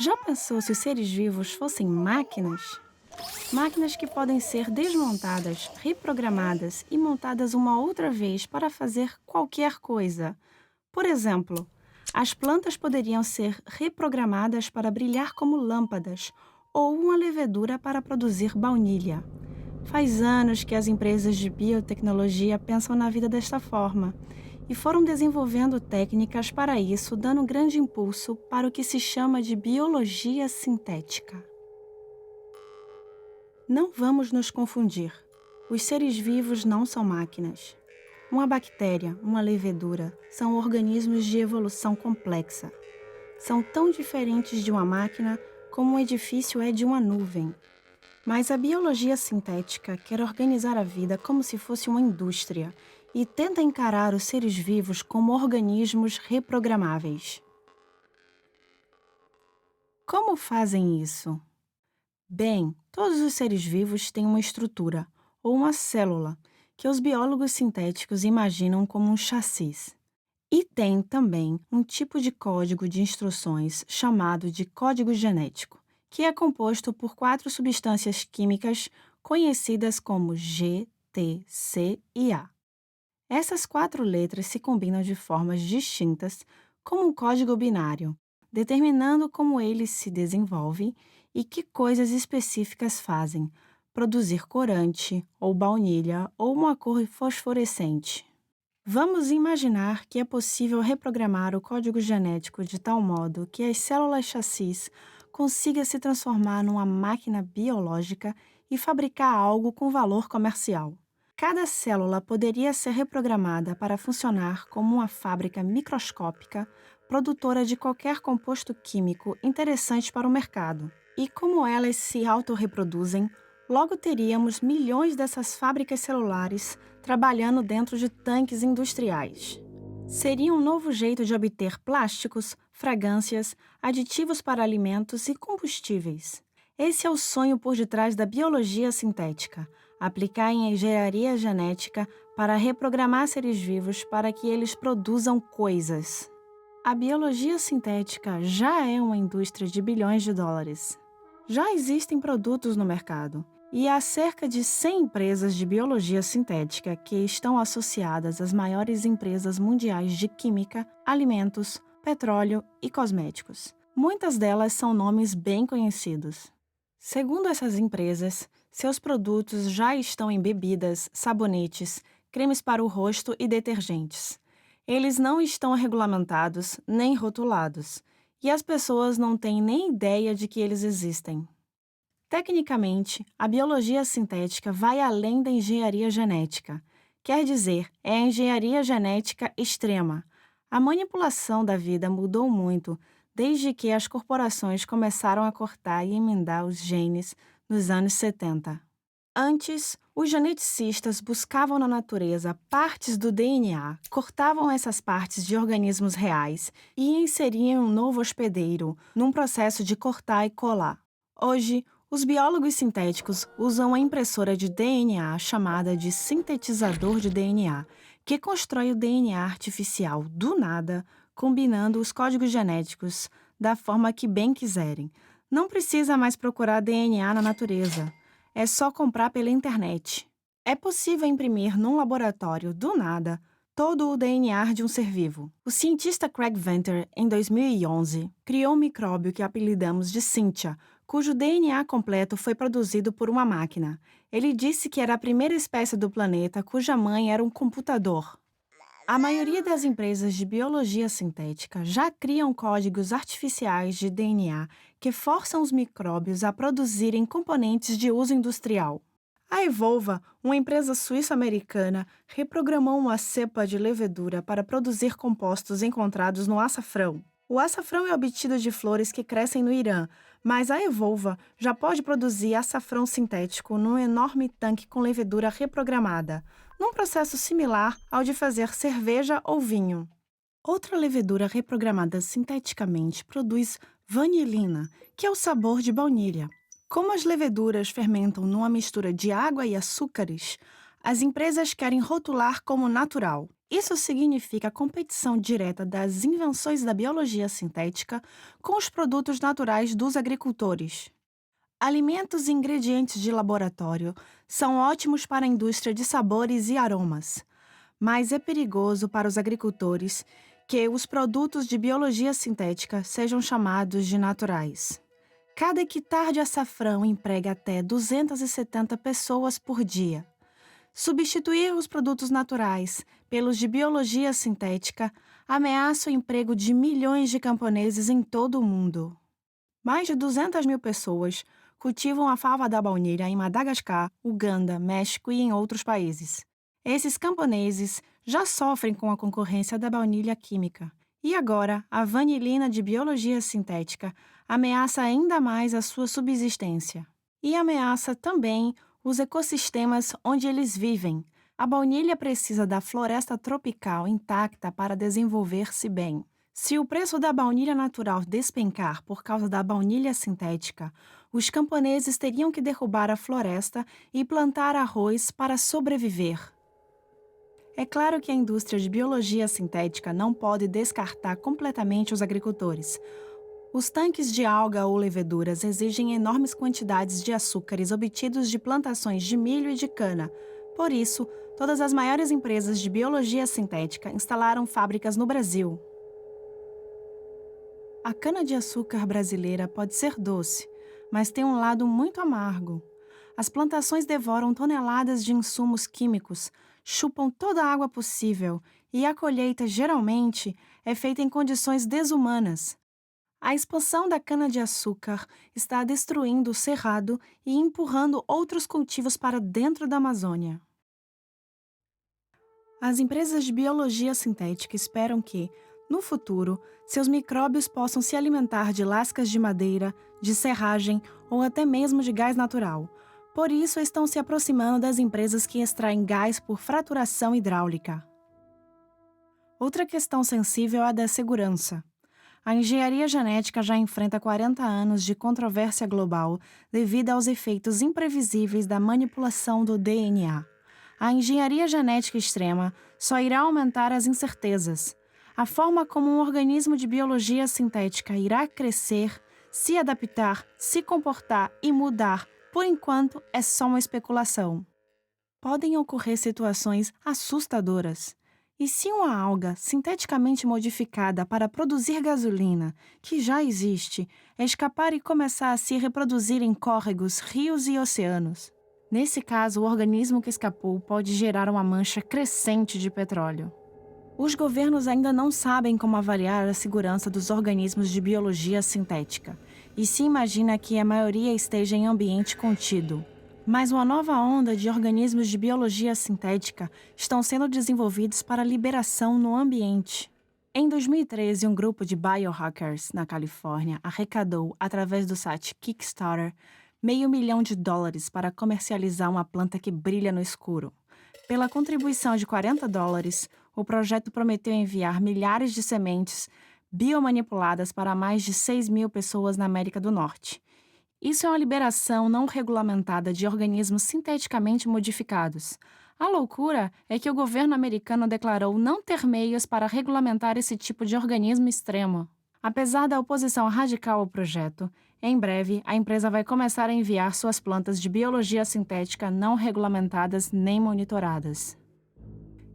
Já pensou se os seres vivos fossem máquinas? Máquinas que podem ser desmontadas, reprogramadas e montadas uma outra vez para fazer qualquer coisa. Por exemplo, as plantas poderiam ser reprogramadas para brilhar como lâmpadas ou uma levedura para produzir baunilha. Faz anos que as empresas de biotecnologia pensam na vida desta forma e foram desenvolvendo técnicas para isso, dando grande impulso para o que se chama de biologia sintética. Não vamos nos confundir. Os seres vivos não são máquinas. Uma bactéria, uma levedura, são organismos de evolução complexa. São tão diferentes de uma máquina como um edifício é de uma nuvem. Mas a biologia sintética quer organizar a vida como se fosse uma indústria e tenta encarar os seres vivos como organismos reprogramáveis. Como fazem isso? Bem, todos os seres vivos têm uma estrutura, ou uma célula, que os biólogos sintéticos imaginam como um chassis. E tem também um tipo de código de instruções chamado de código genético, que é composto por 4 substâncias químicas conhecidas como G, T, C e A. Essas 4 letras se combinam de formas distintas, como um código binário, determinando como ele se desenvolve e que coisas específicas fazem, produzir corante, ou baunilha, ou uma cor fosforescente. Vamos imaginar que é possível reprogramar o código genético de tal modo que as células chassis consigam se transformar numa máquina biológica e fabricar algo com valor comercial. Cada célula poderia ser reprogramada para funcionar como uma fábrica microscópica, produtora de qualquer composto químico interessante para o mercado. E como elas se autorreproduzem, logo teríamos milhões dessas fábricas celulares trabalhando dentro de tanques industriais. Seria um novo jeito de obter plásticos, fragrâncias, aditivos para alimentos e combustíveis. Esse é o sonho por detrás da biologia sintética, aplicar em engenharia genética para reprogramar seres vivos para que eles produzam coisas. A biologia sintética já é uma indústria de bilhões de dólares. Já existem produtos no mercado, e há cerca de 100 empresas de biologia sintética que estão associadas às maiores empresas mundiais de química, alimentos, petróleo e cosméticos. Muitas delas são nomes bem conhecidos. Segundo essas empresas, seus produtos já estão em bebidas, sabonetes, cremes para o rosto e detergentes. Eles não estão regulamentados nem rotulados, e as pessoas não têm nem ideia de que eles existem. Tecnicamente, a biologia sintética vai além da engenharia genética. Quer dizer, é a engenharia genética extrema. A manipulação da vida mudou muito desde que as corporações começaram a cortar e emendar os genes nos anos 70. Antes, os geneticistas buscavam na natureza partes do DNA, cortavam essas partes de organismos reais e inseriam um novo hospedeiro num processo de cortar e colar. Hoje, os biólogos sintéticos usam a impressora de DNA chamada de sintetizador de DNA, que constrói o DNA artificial do nada, combinando os códigos genéticos da forma que bem quiserem. Não precisa mais procurar DNA na natureza. É só comprar pela internet. É possível imprimir num laboratório, do nada, todo o DNA de um ser vivo. O cientista Craig Venter, em 2011, criou um micróbio que apelidamos de Cynthia, cujo DNA completo foi produzido por uma máquina. Ele disse que era a primeira espécie do planeta cuja mãe era um computador. A maioria das empresas de biologia sintética já criam códigos artificiais de DNA que forçam os micróbios a produzirem componentes de uso industrial. A Evolva, uma empresa suíço-americana, reprogramou uma cepa de levedura para produzir compostos encontrados no açafrão. O açafrão é obtido de flores que crescem no Irã, mas a Evolva já pode produzir açafrão sintético num enorme tanque com levedura reprogramada, num processo similar ao de fazer cerveja ou vinho. Outra levedura reprogramada sinteticamente produz vanilina, que é o sabor de baunilha. Como as leveduras fermentam numa mistura de água e açúcares, as empresas querem rotular como natural. Isso significa a competição direta das invenções da biologia sintética com os produtos naturais dos agricultores. Alimentos e ingredientes de laboratório são ótimos para a indústria de sabores e aromas, mas é perigoso para os agricultores que os produtos de biologia sintética sejam chamados de naturais. Cada hectare de açafrão emprega até 270 pessoas por dia. Substituir os produtos naturais pelos de biologia sintética ameaça o emprego de milhões de camponeses em todo o mundo. Mais de 200 mil pessoas cultivam a fava da baunilha em Madagascar, Uganda, México e em outros países. Esses camponeses já sofrem com a concorrência da baunilha química. E agora, a vanilina de biologia sintética ameaça ainda mais a sua subsistência. E ameaça também os ecossistemas onde eles vivem. A baunilha precisa da floresta tropical intacta para desenvolver-se bem. Se o preço da baunilha natural despencar por causa da baunilha sintética, os camponeses teriam que derrubar a floresta e plantar arroz para sobreviver. É claro que a indústria de biologia sintética não pode descartar completamente os agricultores. Os tanques de alga ou leveduras exigem enormes quantidades de açúcares obtidos de plantações de milho e de cana. Por isso, todas as maiores empresas de biologia sintética instalaram fábricas no Brasil. A cana-de-açúcar brasileira pode ser doce, mas tem um lado muito amargo. As plantações devoram toneladas de insumos químicos, chupam toda a água possível e a colheita, geralmente, é feita em condições desumanas. A expansão da cana-de-açúcar está destruindo o cerrado e empurrando outros cultivos para dentro da Amazônia. As empresas de biologia sintética esperam que, no futuro, seus micróbios possam se alimentar de lascas de madeira, de serragem ou até mesmo de gás natural. Por isso, estão se aproximando das empresas que extraem gás por fraturação hidráulica. Outra questão sensível é a da segurança. A engenharia genética já enfrenta 40 anos de controvérsia global devido aos efeitos imprevisíveis da manipulação do DNA. A engenharia genética extrema só irá aumentar as incertezas. A forma como um organismo de biologia sintética irá crescer, se adaptar, se comportar e mudar, por enquanto, é só uma especulação. Podem ocorrer situações assustadoras. E se uma alga sinteticamente modificada para produzir gasolina, que já existe, escapar e começar a se reproduzir em córregos, rios e oceanos? Nesse caso, o organismo que escapou pode gerar uma mancha crescente de petróleo. Os governos ainda não sabem como avaliar a segurança dos organismos de biologia sintética, e se imagina que a maioria esteja em ambiente contido. Mas uma nova onda de organismos de biologia sintética estão sendo desenvolvidos para liberação no ambiente. Em 2013, um grupo de biohackers na Califórnia arrecadou, através do site Kickstarter, $500 mil para comercializar uma planta que brilha no escuro. Pela contribuição de $40, o projeto prometeu enviar milhares de sementes biomanipuladas para mais de 6 mil pessoas na América do Norte. Isso é uma liberação não regulamentada de organismos sinteticamente modificados. A loucura é que o governo americano declarou não ter meios para regulamentar esse tipo de organismo extremo. Apesar da oposição radical ao projeto, em breve a empresa vai começar a enviar suas plantas de biologia sintética não regulamentadas nem monitoradas.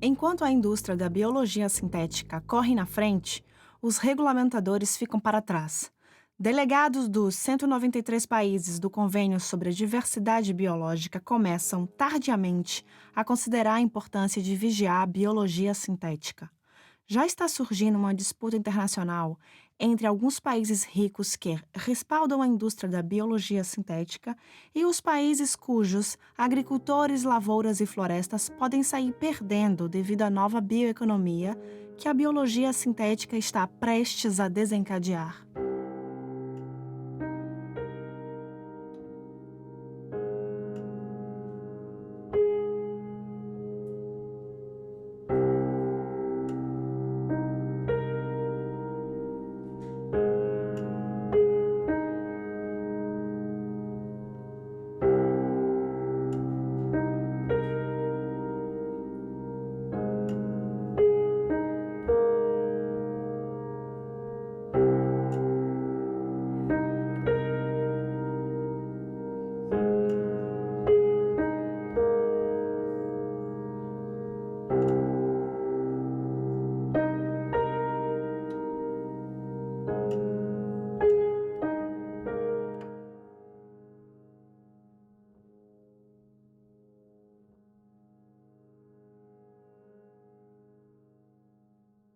Enquanto a indústria da biologia sintética corre na frente, os regulamentadores ficam para trás. Delegados dos 193 países do Convênio sobre a Diversidade Biológica começam, tardiamente, a considerar a importância de vigiar a biologia sintética. Já está surgindo uma disputa internacional entre alguns países ricos que respaldam a indústria da biologia sintética e os países cujos agricultores, lavouras e florestas podem sair perdendo devido à nova bioeconomia que a biologia sintética está prestes a desencadear.